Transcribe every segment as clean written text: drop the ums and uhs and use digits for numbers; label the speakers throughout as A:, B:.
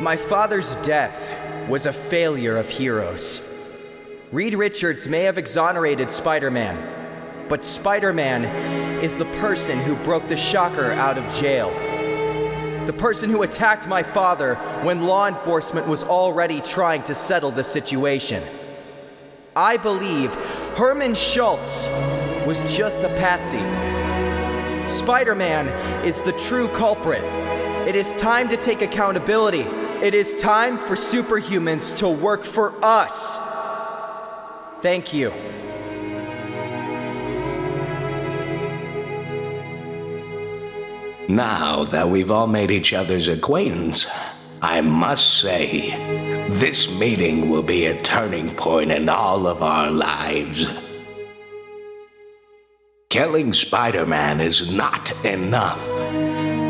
A: My father's death was a failure of heroes. Reed Richards may have exonerated Spider-Man, but Spider-Man is the person who broke the Shocker out of jail. The person who attacked my father when law enforcement was already trying to settle the situation. I believe Herman Schultz was just a patsy. Spider-Man is the true culprit. It is time to take accountability. It is time for superhumans to work for us. Thank you.
B: Now that we've all made each other's acquaintance, I must say, this meeting will be a turning point in all of our lives. Killing Spider-Man is not enough.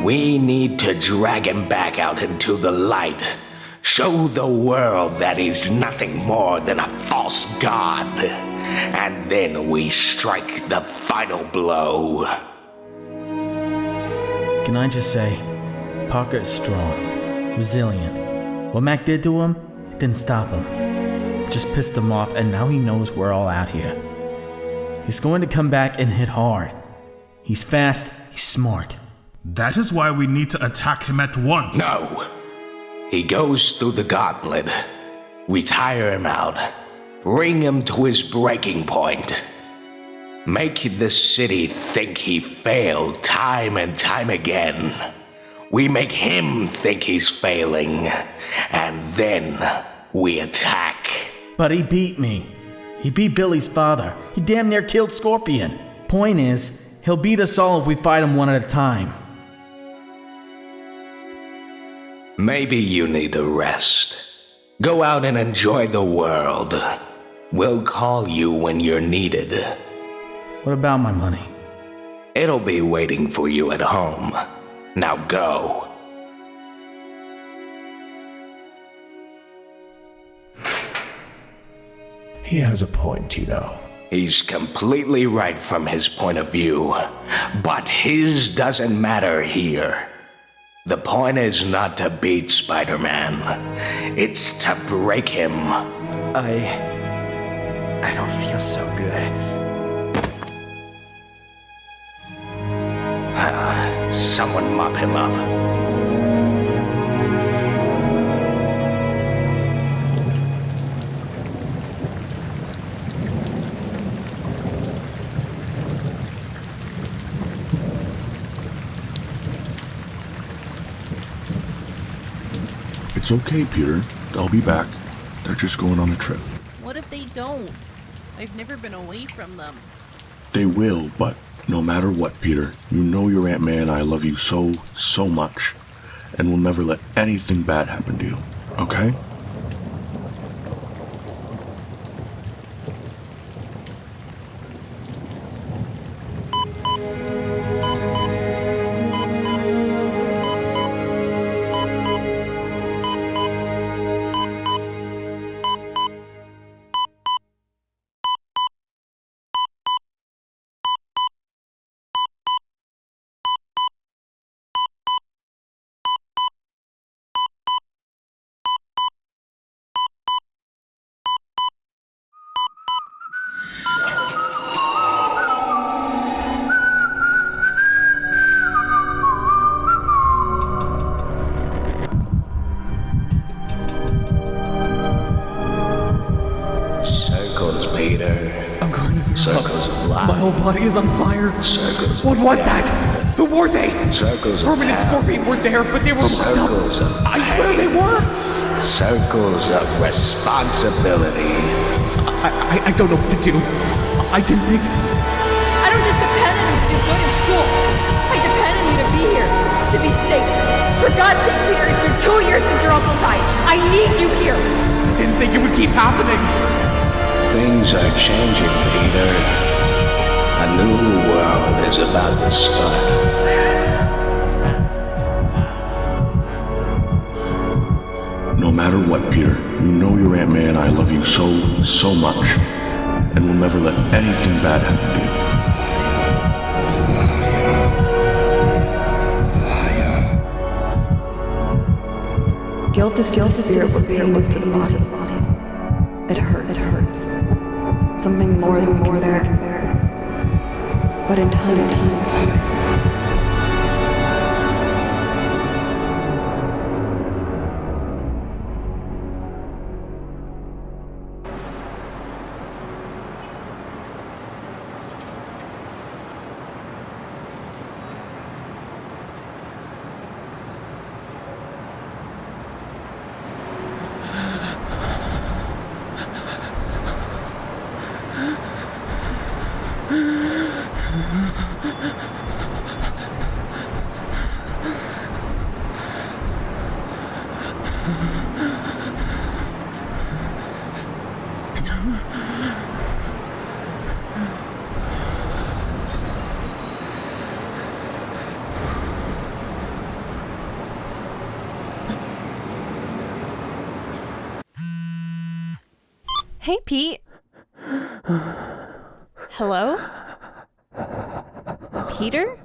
B: We need to drag him back out into the light. Show the world that he's nothing more than a false god. And then we strike the final blow.
C: Can I just say, Parker is strong, resilient. What Mac did to him, it didn't stop him. It just pissed him off, and now he knows we're all out here. He's going to come back and hit hard. He's fast, he's smart.
D: That is why we need to attack him at once.
B: No. He goes through the gauntlet. We tire him out. Bring him to his breaking point. Make the city think he failed time and time again. We make him think he's failing. And then we attack.
C: But he beat me. He beat Billy's father. He damn near killed Scorpion. Point is, he'll beat us all if we fight him one at a time.
B: Maybe you need a rest. Go out and enjoy the world. We'll call you when you're needed.
C: What about my money?
B: It'll be waiting for you at home. Now go.
E: He has a point, you know.
B: He's completely right from his point of view, but his doesn't matter here. The point is not to beat Spider-Man. It's to break him.
A: I don't feel so good.
B: Someone mop him up.
F: It's okay, Peter. They'll be back. They're just going on a trip.
G: What if they don't? I've never been away from them.
F: They will, but no matter what, Peter, you know your Aunt May and I love you so, so much. And we'll never let anything bad happen to you, okay?
B: Circles of life.
H: My whole body is on fire.
B: Circles.
H: What was that? Who were they?
B: Circles of
H: Herman and Scorpion were there, but they were wrapped up.
B: Circles of
H: I swear they were.
B: Circles of responsibility.
H: I don't know what to do. I didn't think.
I: I don't just depend on you to do good in school. I depend on you to be here, to be safe. For God's sake, Peter, it's been 2 years since your uncle died. I need you here.
H: I didn't think it would keep happening.
B: Things are changing, Peter. A new world is about to start.
F: No matter what, Peter, you know your Aunt May and I love you so, so much. And we'll never let anything bad happen to you.
J: Guilt the steel spirit would be most of the body. It hurts. Something more than we can bear. But in time it heals.
G: Hey, Pete. Hello? Peter?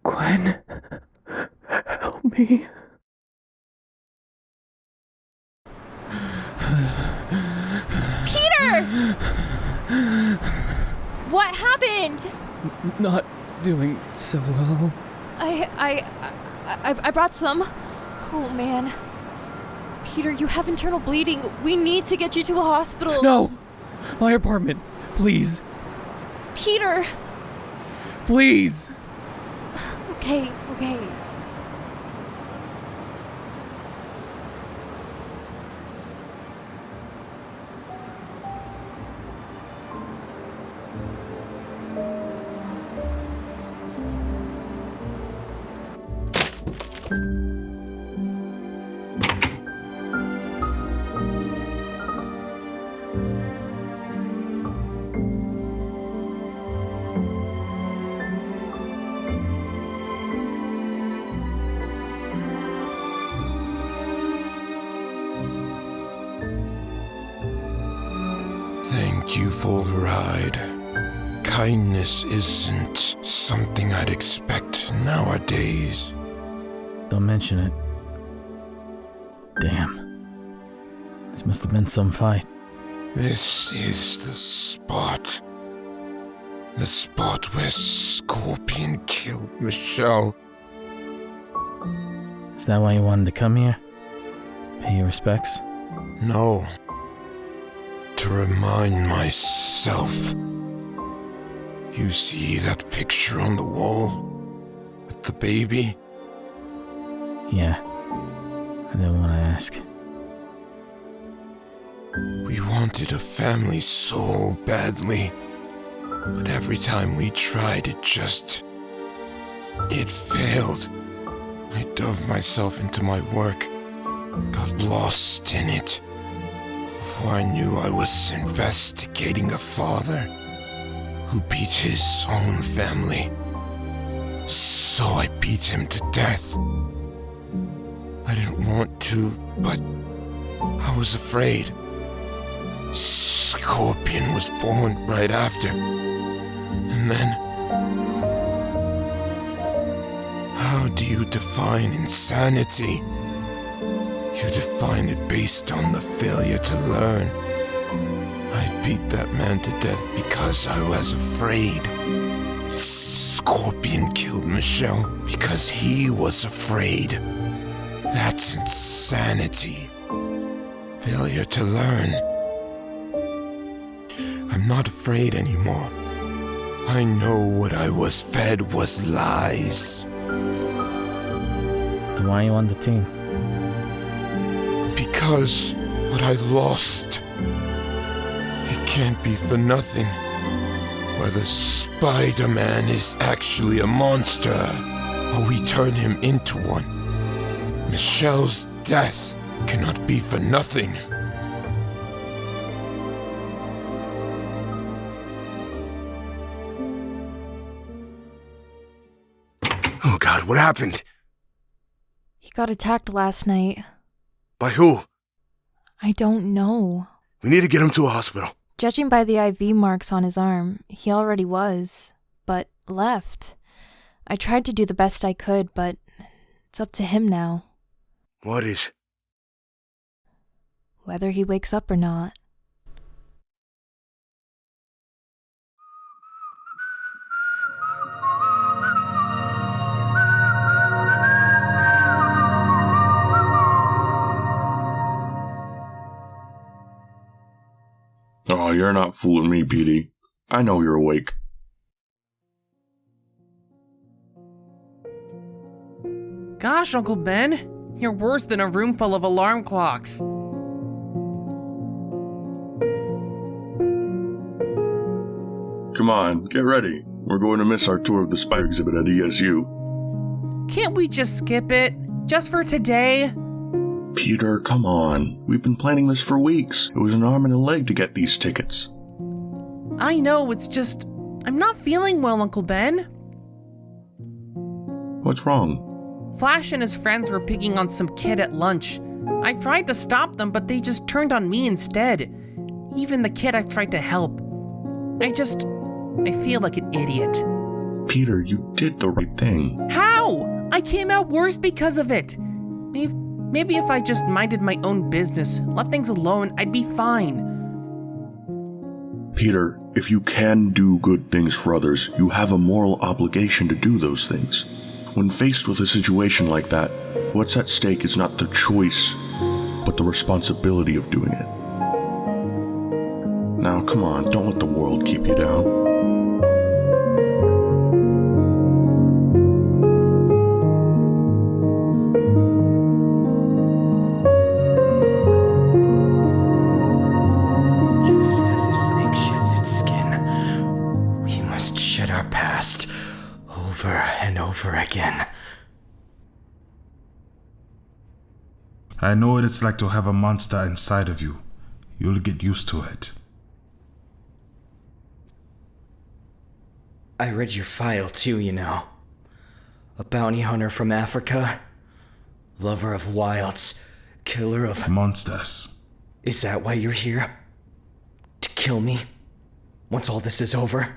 H: Gwen, help me.
G: Peter! What happened?
H: Not doing so well.
G: I brought some. Oh, man. Peter, you have internal bleeding. We need to get you to a hospital.
H: No! My apartment, please.
G: Peter!
H: Please!
G: Okay.
K: Thank you for the ride. Kindness isn't something I'd expect nowadays.
C: Don't mention it. Damn. This must have been some fight.
K: This is the spot. The spot where Scorpion killed Michelle.
C: Is that why you wanted to come here? Pay your respects?
K: No. To remind myself. You see that picture on the wall? With the baby?
C: Yeah. I didn't want to ask.
K: We wanted a family so badly. But every time we tried, it failed. I dove myself into my work. Got lost in it. Before I knew, I was investigating a father who beat his own family. So I beat him to death. I didn't want to, but I was afraid. Scorpion was born right after. And then... how do you define insanity? You define it based on the failure to learn. I beat that man to death because I was afraid. Scorpion killed Michelle because he was afraid. That's insanity. Failure to learn. I'm not afraid anymore. I know what I was fed was lies.
C: Then why are you on the team?
K: Because what I lost, it can't be for nothing. Whether Spider-Man is actually a monster, or we turn him into one, Michelle's death cannot be for nothing.
L: Oh God, what happened?
G: He got attacked last night.
L: By who?
G: I don't know.
L: We need to get him to a hospital.
G: Judging by the IV marks on his arm, he already was, but left. I tried to do the best I could, but it's up to him now.
L: What is?
G: whether he wakes up or not.
F: Oh, you're not fooling me, Petey. I know you're awake.
M: Gosh, Uncle Ben, you're worse than a room full of alarm clocks.
F: Come on, get ready. We're going to miss our tour of the spider exhibit at ESU.
M: Can't we just skip it? Just for today?
F: Peter, come on. We've been planning this for weeks. It was an arm and a leg to get these tickets.
M: I know, it's just... I'm not feeling well, Uncle Ben.
F: What's wrong?
M: Flash and his friends were picking on some kid at lunch. I tried to stop them, but they just turned on me instead. Even the kid I've tried to help. I feel like an idiot.
F: Peter, you did the right thing.
M: How? I came out worse because of it. Maybe if I just minded my own business, left things alone, I'd be fine.
F: Peter, if you can do good things for others, you have a moral obligation to do those things. When faced with a situation like that, what's at stake is not the choice, but the responsibility of doing it. Now, come on, don't let the world keep you down.
A: Again.
D: I know what it's like to have a monster inside of you. You'll get used to it.
A: I read your file too, you know. A bounty hunter from Africa. Lover of wilds. Killer of...
D: monsters.
A: Is that why you're here? To kill me? Once all this is over?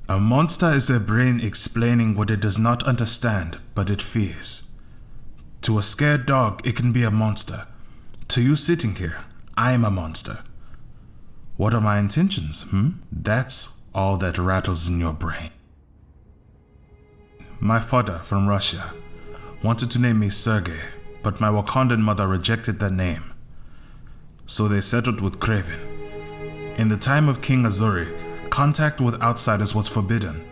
D: A monster is their brain explaining what it does not understand, but it fears. To a scared dog, it can be a monster. To you sitting here, I am a monster. What are my intentions, That's all that rattles in your brain. My father, from Russia, wanted to name me Sergei, but my Wakandan mother rejected that name. So they settled with Kraven. In the time of King Azuri, contact with outsiders was forbidden.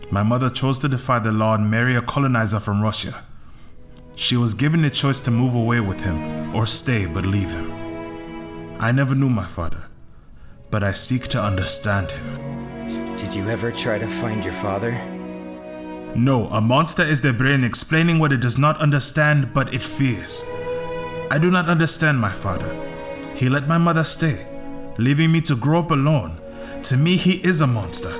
D: My mother chose to defy the law and marry a colonizer from Russia. She was given a choice to move away with him or stay but leave him. I never knew my father, but I seek to understand him.
A: Did you ever try to find your father?
D: No, a monster is their brain explaining what it does not understand but it fears. I do not understand my father. He let my mother stay, leaving me to grow up alone. To me, he is a monster.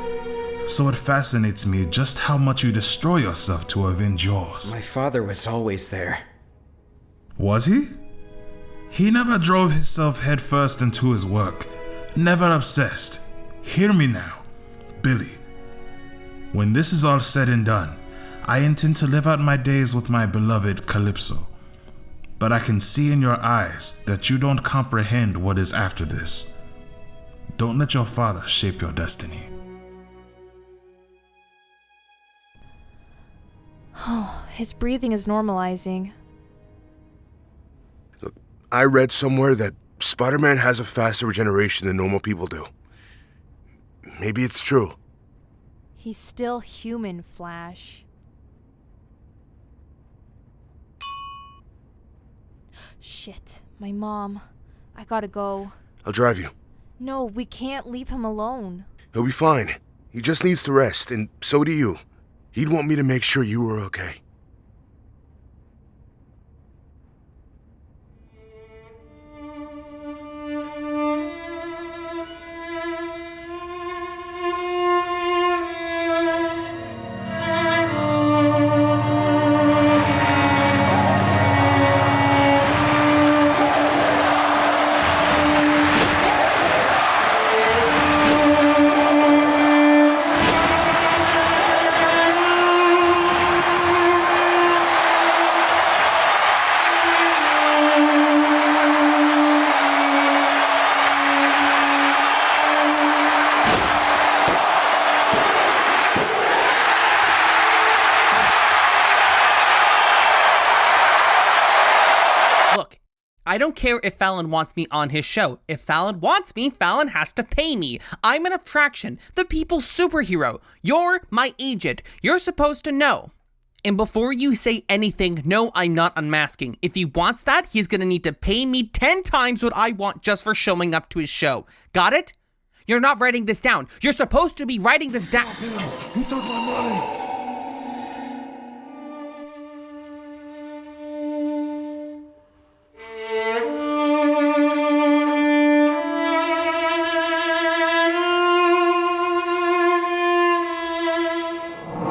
D: So it fascinates me just how much you destroy yourself to avenge yours.
A: My father was always there.
D: Was he? He never drove himself headfirst into his work. Never obsessed. Hear me now, Billy. When this is all said and done, I intend to live out my days with my beloved Calypso. But I can see in your eyes that you don't comprehend what is after this. Don't let your father shape your destiny.
G: Oh, his breathing is normalizing.
L: Look, I read somewhere that Spider-Man has a faster regeneration than normal people do. Maybe it's true.
G: He's still human, Flash. Shit, my mom. I gotta go.
L: I'll drive you.
G: No, we can't leave him alone.
L: He'll be fine. He just needs to rest, and so do you. He'd want me to make sure you were okay.
M: I don't care if Fallon wants me on his show. If Fallon wants me, Fallon has to pay me. I'm an attraction, the people's superhero. You're my agent. You're supposed to know. And before you say anything, no, I'm not unmasking. If he wants that, he's gonna need to pay me 10 times what I want just for showing up to his show. Got it? You're not writing this down. You're supposed to be writing this down.
K: He took my money.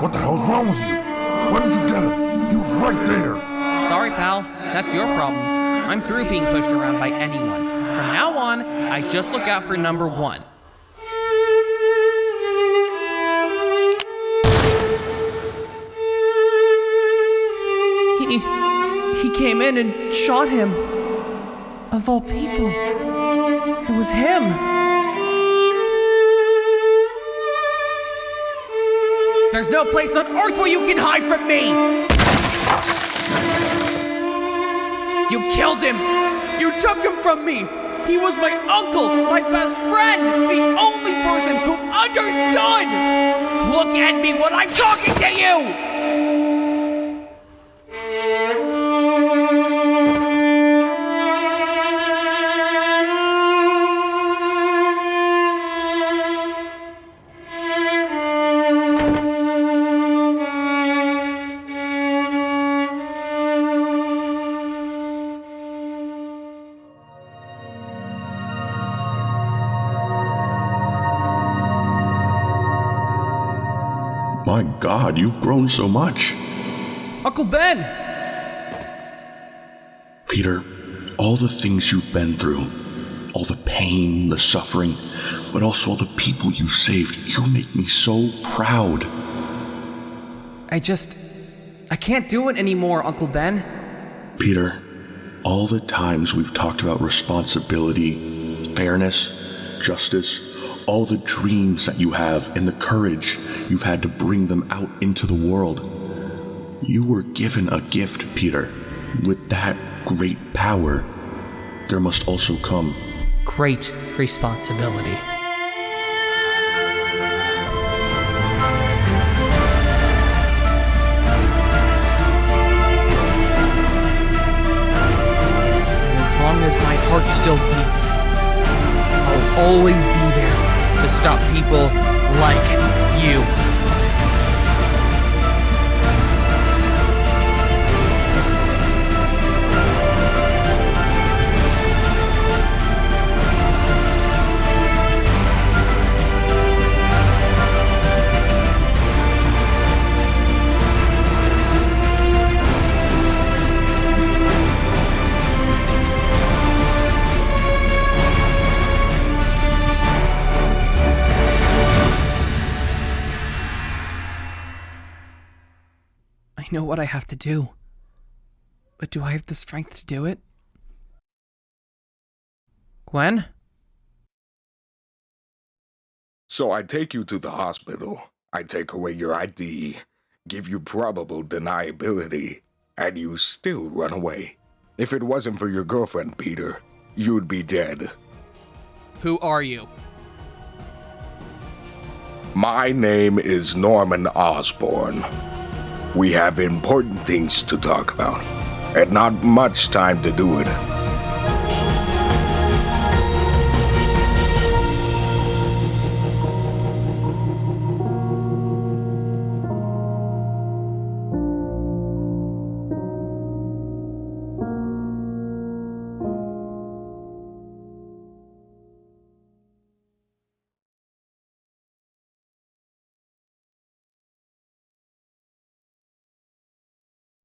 K: What the hell's wrong with you? Why didn't you get him? He was right there.
M: Sorry, pal. That's your problem. I'm through being pushed around by anyone. From now on, I just look out for number one. He came in and shot him. Of all people. It was him. There's no place on earth where you can hide from me! You killed him! You took him from me! He was my uncle, my best friend, the only person who understood! Look at me when I'm talking to you!
F: My God, you've grown so much.
M: Uncle Ben!
F: Peter, all the things you've been through, all the pain, the suffering, but also all the people you've saved, you make me so proud.
M: I can't do it anymore, Uncle Ben.
F: Peter, all the times we've talked about responsibility, fairness, justice, all the dreams that you have and the courage you've had to bring them out into the world. You were given a gift, Peter. With that great power, there must also come
N: great responsibility. As long as my heart still beats, I'll always be there to stop people like you.
M: I know what I have to do. But do I have the strength to do it? Gwen?
K: So I take you to the hospital. I take away your ID, give you probable deniability, and you still run away. If it wasn't for your girlfriend, Peter, you'd be dead.
M: Who are you?
K: My name is Norman Osborn. We have important things to talk about, and not much time to do it.